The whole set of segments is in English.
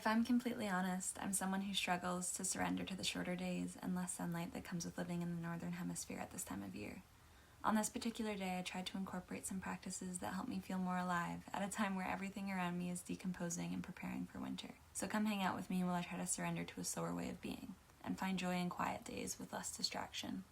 I'm completely honest, I'm someone who struggles to surrender to the shorter days and less sunlight that comes with living in the northern hemisphere at this time of year. On this particular day, I tried to incorporate some practices that help me feel more alive at a time where everything around me is decomposing and preparing for winter. So come hang out with me while I try to surrender to a slower way of being and find joy in quiet days with less distraction.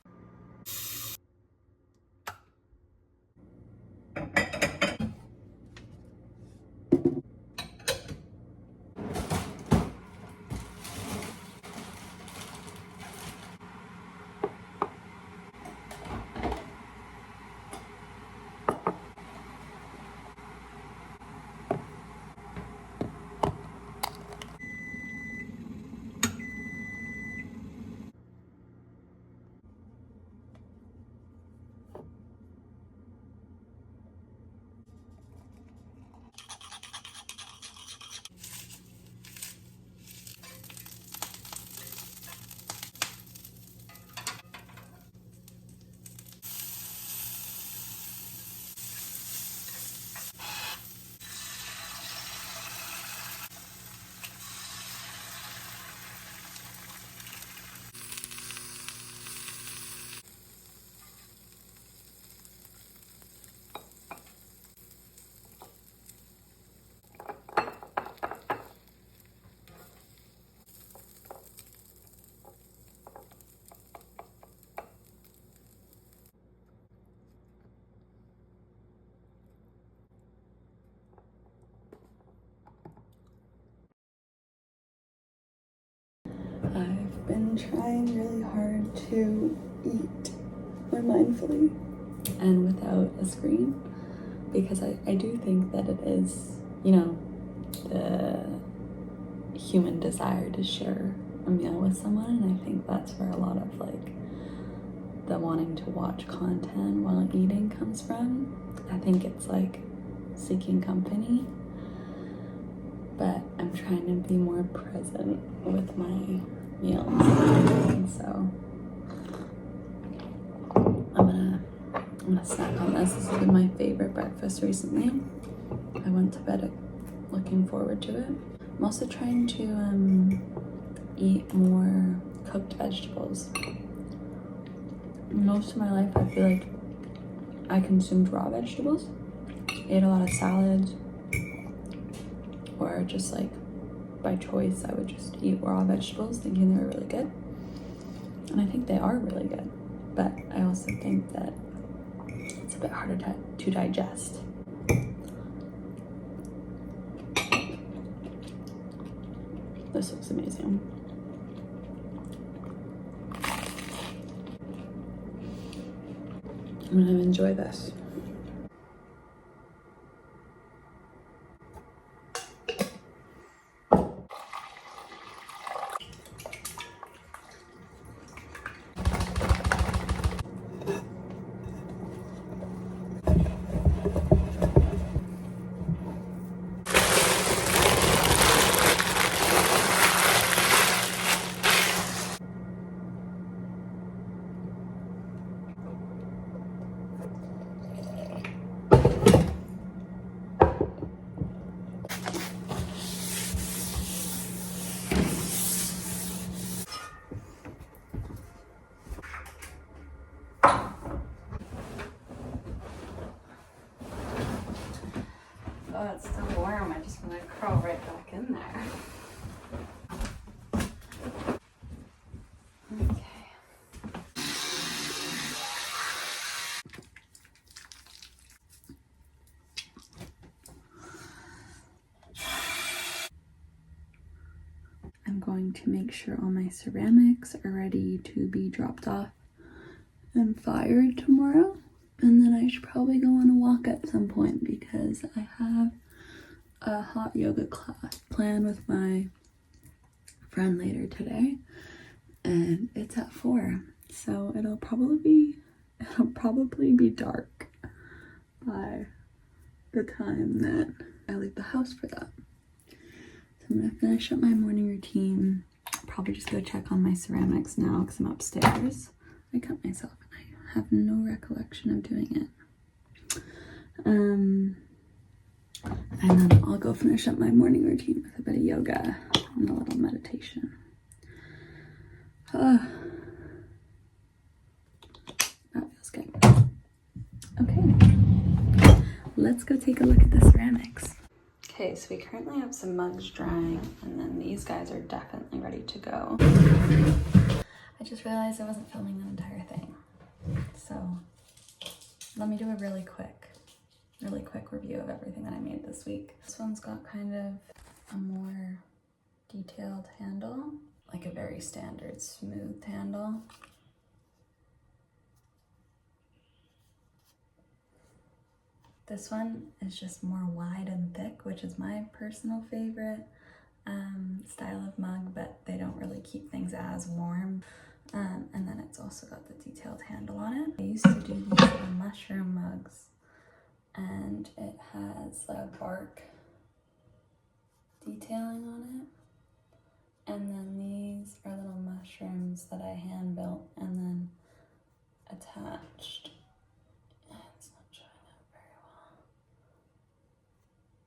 I've been trying really hard to eat more mindfully and without a screen because I do think that it is, the human desire to share a meal with someone, and I think that's where a lot of the wanting to watch content while eating comes from. I think it's seeking company, but I'm trying to be more present with my meals, and so I'm gonna snack on this. This has been my favorite breakfast recently. I went to bed looking forward to it. I'm also trying to eat more cooked vegetables. Most of my life I feel like I consumed raw vegetables, ate a lot of salads, or just by choice I would just eat raw vegetables thinking they were really good, and I think they are really good, but I also think that it's a bit harder to digest. This looks amazing. I'm gonna enjoy this. Oh, it's still warm. I just want to crawl right back in there. Okay. I'm going to make sure all my ceramics are ready to be dropped off and fired tomorrow. And then I should probably go on a walk at some point because I have a hot yoga class planned with my friend later today, and it's at 4, so it'll probably be dark by the time that I leave the house for that. So I'm gonna finish up my morning routine. I'll probably just go check on my ceramics now because I'm upstairs. I cut myself and I have no recollection of doing it. And then I'll go finish up my morning routine with a bit of yoga and a little meditation. That feels good. Okay, let's go take a look at the ceramics. Okay, so we currently have some mugs drying, and then these guys are definitely ready to go. I just realized I wasn't filming the entire thing. So let me do a really quick review of everything that I made this week. This one's got kind of a more detailed handle, like a very standard smooth handle. This one is just more wide and thick, which is my personal favorite style of mug, but they don't really keep things as warm. And then it's also got the detailed handle on it. I used to do these little mushroom mugs, and it has a bark detailing on it. And then these are little mushrooms that I hand built and then attached. It's not showing up very well.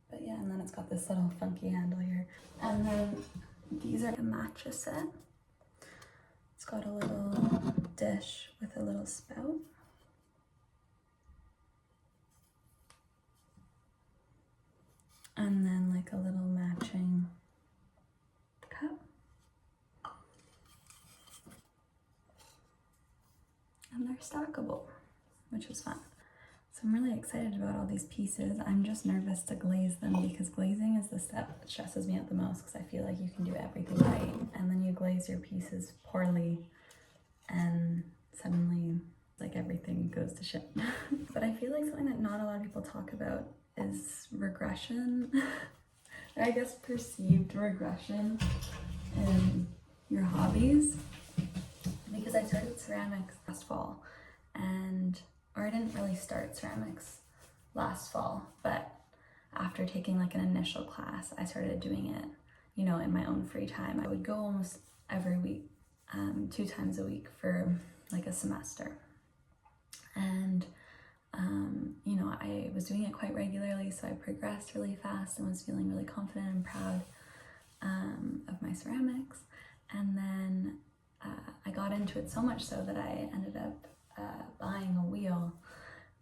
But yeah, and then it's got this little funky handle here. And then these are a matcha set. It's got a little dish with a little spout. And then like a little matching cup. And they're stackable, which is fun. So I'm really excited about all these pieces. I'm just nervous to glaze them because glazing is the step that stresses me out the most, because I feel like you can do everything right and then you glaze your pieces poorly and suddenly like everything goes to shit. But I feel like something that not a lot of people talk about is regression. I guess perceived regression in your hobbies. Because I started ceramics last fall, or I didn't really start ceramics last fall, but after taking like an initial class, I started doing it, you know, in my own free time. I would go almost every week, 2 times a week for like a semester. And, you know, I was doing it quite regularly, so I progressed really fast and was feeling really confident and proud of my ceramics. And then I got into it so much so that I ended up buying a wheel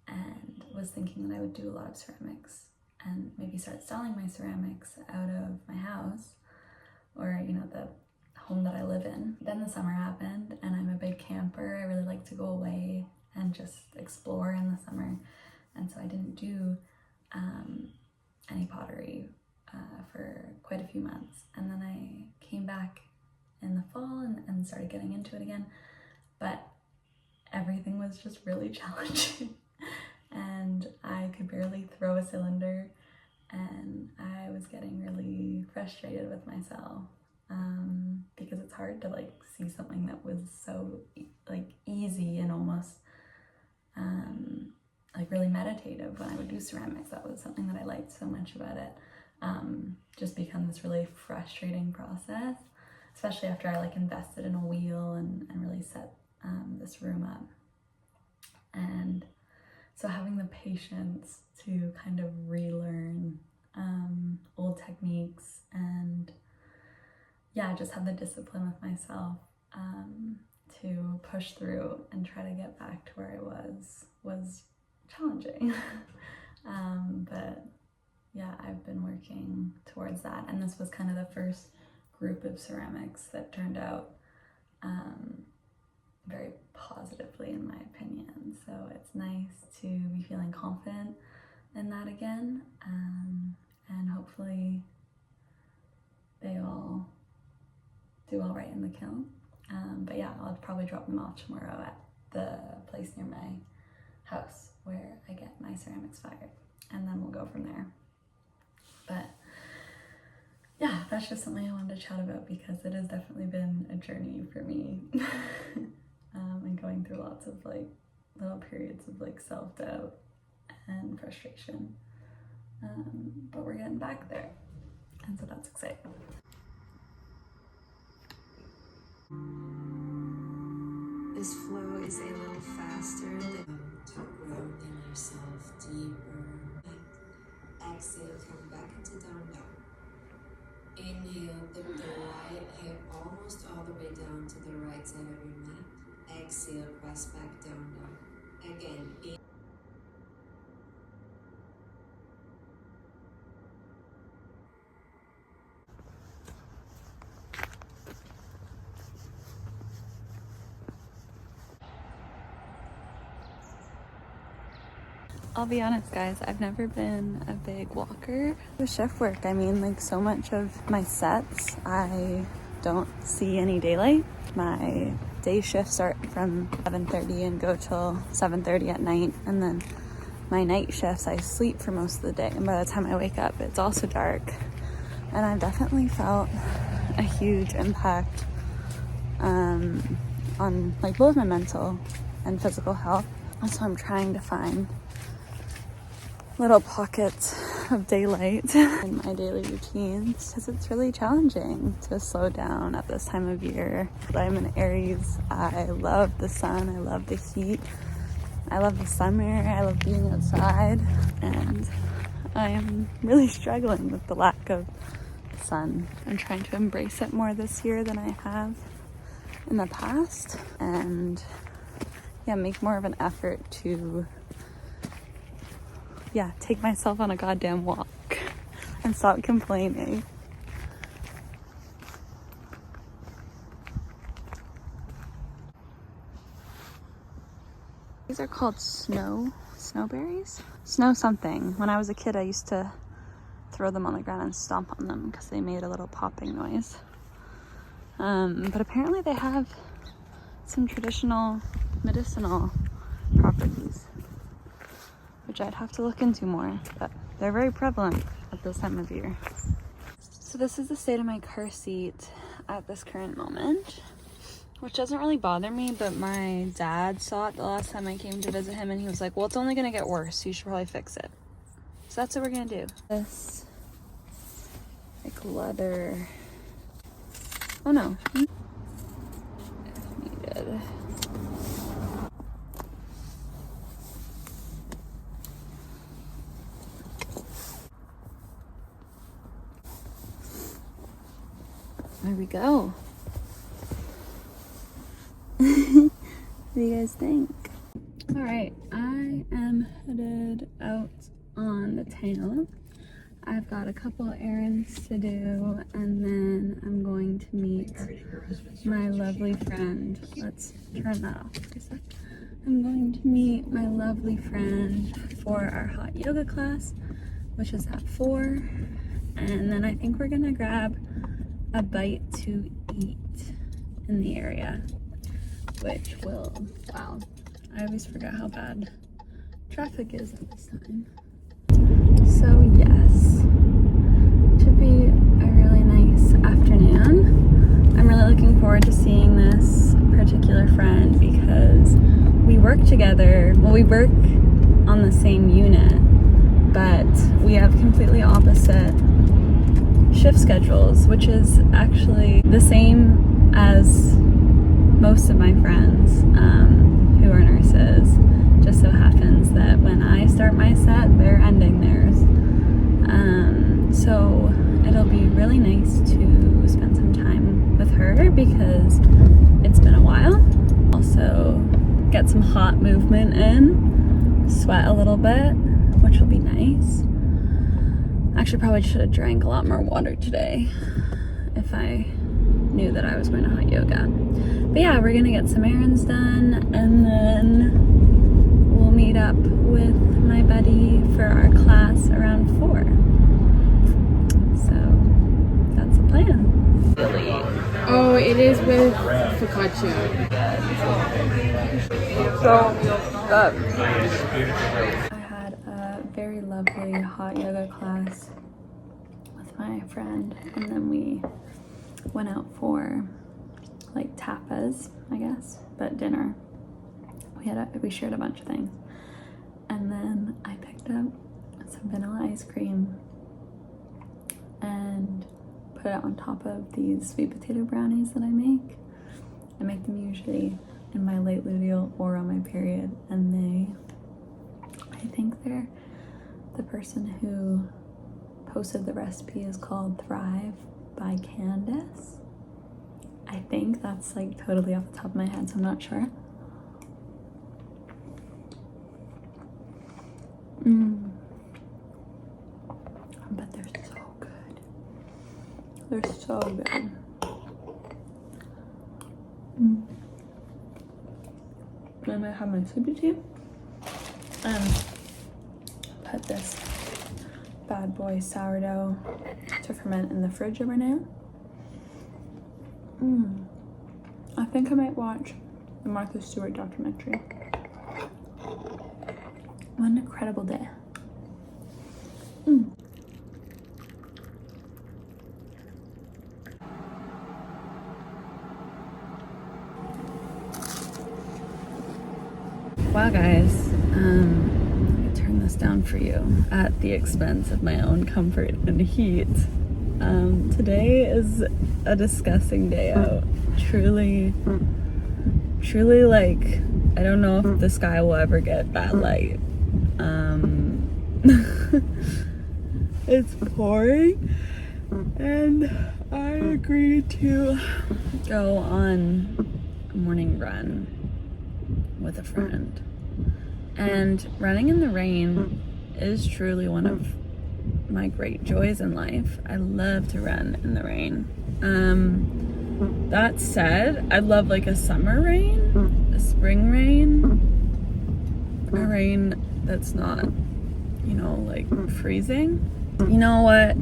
and was thinking that I would do a lot of ceramics and maybe start selling my ceramics out of my house, or, you know, the home that I live in. Then the summer happened, and I'm a big camper. I really like to go away and just explore in the summer. And so I didn't do any pottery for quite a few months. And then I came back in the fall and started getting into it again, but everything was just really challenging and I could barely throw a cylinder, and I was getting really frustrated with myself because it's hard to like see something that was so like easy and almost like really meditative when I would do ceramics. That was something that I liked so much about it. Just become this really frustrating process, especially after I like invested in a wheel and really set this room up. And so having the patience to kind of relearn old techniques and yeah, just have the discipline with myself to push through and try to get back to where I was challenging. But yeah, I've been working towards that, and this was kind of the first group of ceramics that turned out very positively in my opinion. So it's nice to be feeling confident in that again, and hopefully they all do all right in the kiln. But yeah, I'll probably drop them off tomorrow at the place near my house where I get my ceramics fired, and then we'll go from there. But yeah, that's just something I wanted to chat about because it has definitely been a journey for me. And going through lots of like little periods of like self-doubt and frustration. But we're getting back there, and so that's exciting. This flow is a little faster than to grounding yourself deeper. Exhale, come back into down dog. Inhale, dip the I'll be honest, guys, I've never been a big walker. The shift work, I mean, like so much of my sets, I don't see any daylight. My day shifts start from 7:30 and go till 7:30 at night. And then my night shifts, I sleep for most of the day. And by the time I wake up, it's also dark. And I've definitely felt a huge impact on like both my mental and physical health. So I'm trying to find little pockets of daylight in my daily routines because it's really challenging to slow down at this time of year. I'm an Aries. I love the sun. I love the heat. I love the summer. I love being outside. And I am really struggling with the lack of sun. I'm trying to embrace it more this year than I have in the past, and yeah, make more of an effort to take myself on a goddamn walk and stop complaining. These are called snowberries? Snow something. When I was a kid, I used to throw them on the ground and stomp on them because they made a little popping noise. But apparently they have some traditional medicinal properties, which I'd have to look into more, but they're very prevalent at this time of year. So this is the state of my car seat at this current moment, which doesn't really bother me, but my dad saw it the last time I came to visit him, and he was like, well, it's only gonna get worse, so you should probably fix it. So that's what we're gonna do. This, like, leather. Oh no. If needed. There we go. What do you guys think? All right, I am headed out on the town. I've got a couple errands to do, and then I'm going to meet my lovely friend. Let's turn that off for a sec. I'm going to meet my lovely friend for our hot yoga class, which is at 4. And then I think we're gonna grab a bite to eat in the area, which will, wow, I always forget how bad traffic is at this time. So yes, should be a really nice afternoon. I'm really looking forward to seeing this particular friend because we work together. Well, we work on the same unit, but we have completely opposite shift schedules, which is actually the same as most of my friends who are nurses. Just so happens that when I start my set, they're ending theirs. So it'll be really nice to spend some time with her because it's been a while. Also get some hot movement in, sweat a little bit, which will be nice. Actually, probably should have drank a lot more water today if I knew that I was going to hot yoga. But yeah, we're gonna get some errands done, and then we'll meet up with my buddy for our class around 4. So that's the plan. Oh, it is with focaccia. I had a very lovely hot yoga class with my friend, and then we went out for like tapas, I guess, but dinner. We shared a bunch of things, and then I picked up some vanilla ice cream and put it on top of these sweet potato brownies that I make. I make them usually in my late luteal or on my period, and I think they're, the person who posted the recipe is called Thrive by Candace. I think that's like totally off the top of my head, so I'm not sure. But they're so good. They're so good. I might have my sippy tea. put this bad boy sourdough to ferment in the fridge overnight. I think I might watch the Martha Stewart documentary. What an incredible day. Wow guys, let me turn this down for you at the expense of my own comfort and heat. Today is a disgusting day out. Truly, like, I don't know if the sky will ever get that light. It's pouring, and I agreed to go on a morning run with a friend. And running in the rain is truly one of my great joys in life. I love to run in the rain. That said, I love like a summer rain, a spring rain, a rain that's not, you know, like freezing. You know what?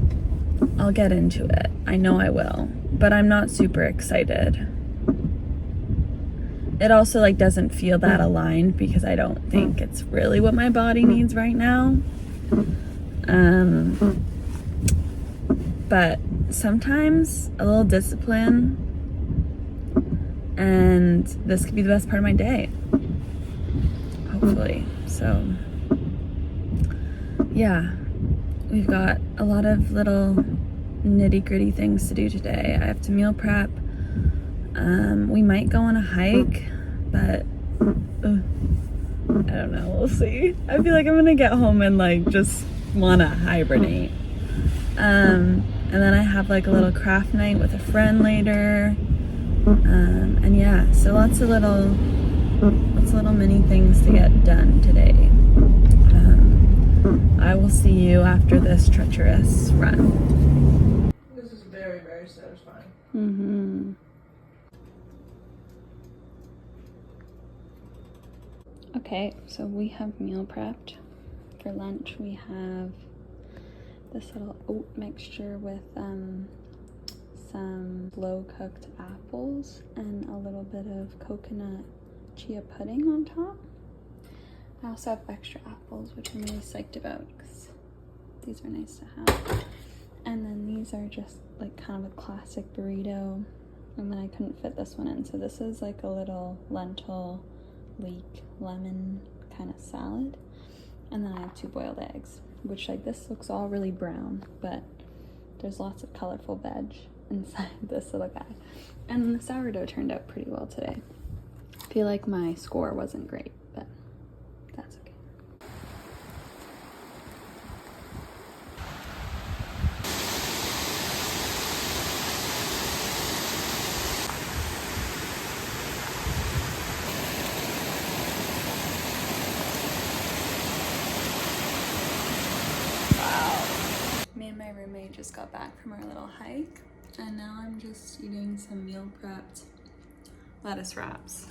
I'll get into it. I know I will, but I'm not super excited. It also like doesn't feel that aligned because I don't think it's really what my body needs right now. But sometimes a little discipline and this could be the best part of my day, hopefully. So yeah, we've got a lot of little nitty-gritty things to do today. I have to meal prep. We might go on a hike, but I don't know, we'll see. I feel like I'm gonna get home and like just wanna hibernate. And then I have like a little craft night with a friend later. And yeah, so lots of little mini things to get done today. I will see you after this treacherous run. This is very, very satisfying. Okay, so we have meal prepped. For lunch we have this little oat mixture with some slow cooked apples and a little bit of coconut chia pudding on top. I also have extra apples, which I'm really psyched about because these are nice to have. And then these are just like kind of a classic burrito, and then I couldn't fit this one in, so this is like a little lentil leek lemon kind of salad. And then I have 2 boiled eggs, which like this looks all really brown, but there's lots of colorful veg inside this little guy. And the sourdough turned out pretty well today. I feel like my score wasn't great, but that's okay. Me and my roommate just got back from our little hike, and now I'm just eating some meal prepped lettuce wraps.